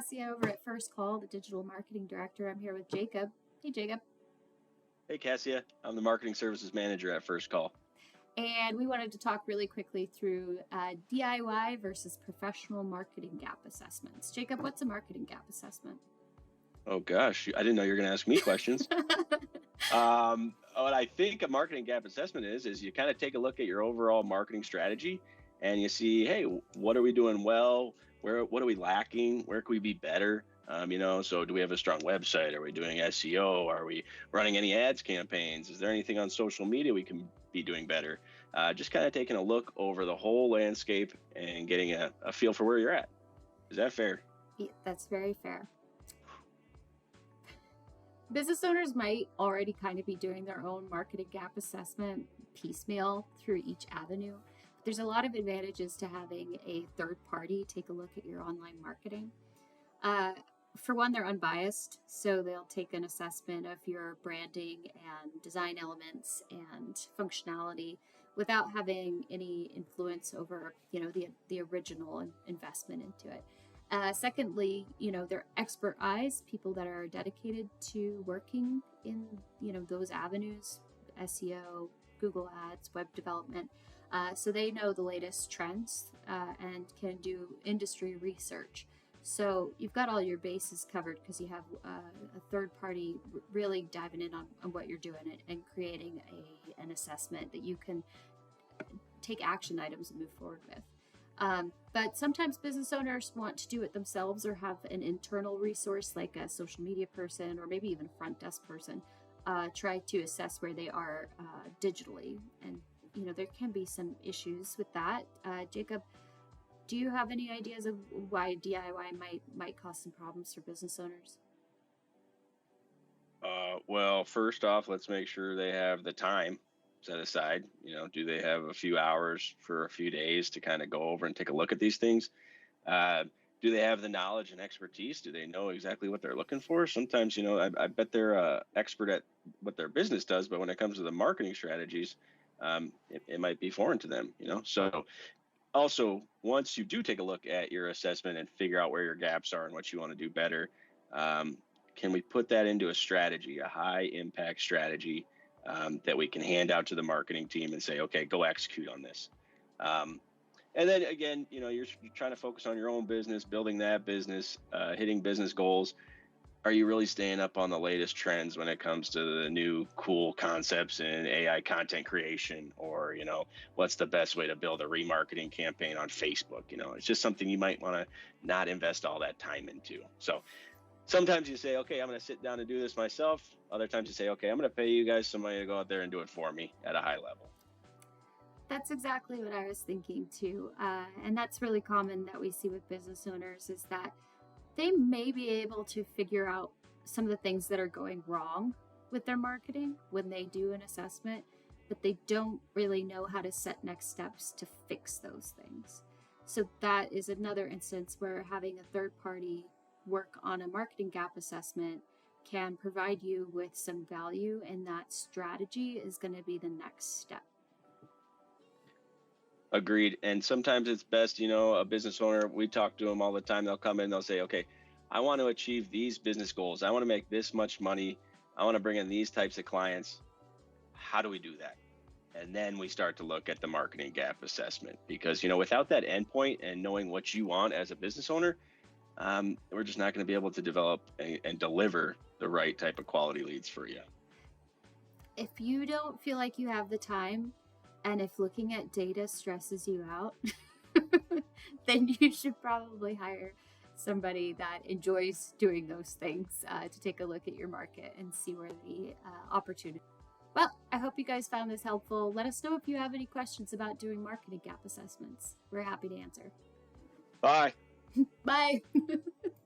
Cassia over at First Call, the digital marketing director. I'm here with Jacob. Hey, Jacob. Hey, Cassia. I'm the marketing services manager at First Call. And we wanted to talk really quickly through DIY versus professional marketing gap assessments. Jacob, what's a marketing gap assessment? Oh, gosh. I didn't know you were going to ask me questions. What I think a marketing gap assessment is you kind of take a look at your overall marketing strategy and you see, hey, what are we doing well? What are we lacking? Where can we be better? So do we have a strong website? Are we doing SEO? Are we running any ads campaigns? Is there anything on social media we can be doing better? Just kind of taking a look over the whole landscape and getting a feel for where you're at. Is that fair? Yeah, that's very fair. Business owners might already kind of be doing their own marketing gap assessment piecemeal through each avenue. But there's a lot of advantages to having a third party take a look at your online marketing. For one, they're unbiased, so they'll take an assessment of your branding and design elements and functionality without having any influence over, the original investment into it. Secondly, they're expert eyes, people that are dedicated to working in, those avenues, SEO, Google Ads, web development. So they know the latest trends and can do industry research. So you've got all your bases covered because you have a third party really diving in on what you're doing and creating an assessment that you can take action items and move forward with. But sometimes business owners want to do it themselves or have an internal resource like a social media person or maybe even a front desk person try to assess where they are digitally. And, there can be some issues with that. Jacob, do you have any ideas of why DIY might cause some problems for business owners? Well, first off, let's make sure they have the time set aside. Do they have a few hours for a few days to kind of go over and take a look at these things? Do they have the knowledge and expertise? Do they know exactly what they're looking for? Sometimes, I bet they're expert at what their business does, but when it comes to the marketing strategies, it might be foreign to them, So also, once you do take a look at your assessment and figure out where your gaps are and what you want to do better, can we put that into a strategy, a high impact strategy that we can hand out to the marketing team and say, okay, go execute on this. And then again, you're trying to focus on your own business, building that business, hitting business goals. Are you really staying up on the latest trends when it comes to the new cool concepts in AI content creation? Or, what's the best way to build a remarketing campaign on Facebook? It's just something you might want to not invest all that time into. So sometimes you say, okay, I'm going to sit down and do this myself. Other times you say, okay, I'm going to pay you guys some money to go out there and do it for me at a high level. That's exactly what I was thinking too. And that's really common that we see with business owners is that they may be able to figure out some of the things that are going wrong with their marketing when they do an assessment, but they don't really know how to set next steps to fix those things. So that is another instance where having a third party work on a marketing gap assessment can provide you with some value, and that strategy is going to be the next step. Agreed. And sometimes it's best, a business owner, we talk to them all the time. They'll come in, they'll say, okay, I want to achieve these business goals. I want to make this much money. I want to bring in these types of clients. How do we do that? And then we start to look at the marketing gap assessment because, without that endpoint and knowing what you want as a business owner, we're just not going to be able to develop and deliver the right type of quality leads for you. If you don't feel like you have the time, and if looking at data stresses you out, then you should probably hire somebody that enjoys doing those things to take a look at your market and see where the opportunity. Well, I hope you guys found this helpful. Let us know if you have any questions about doing marketing gap assessments. We're happy to answer. Bye. Bye.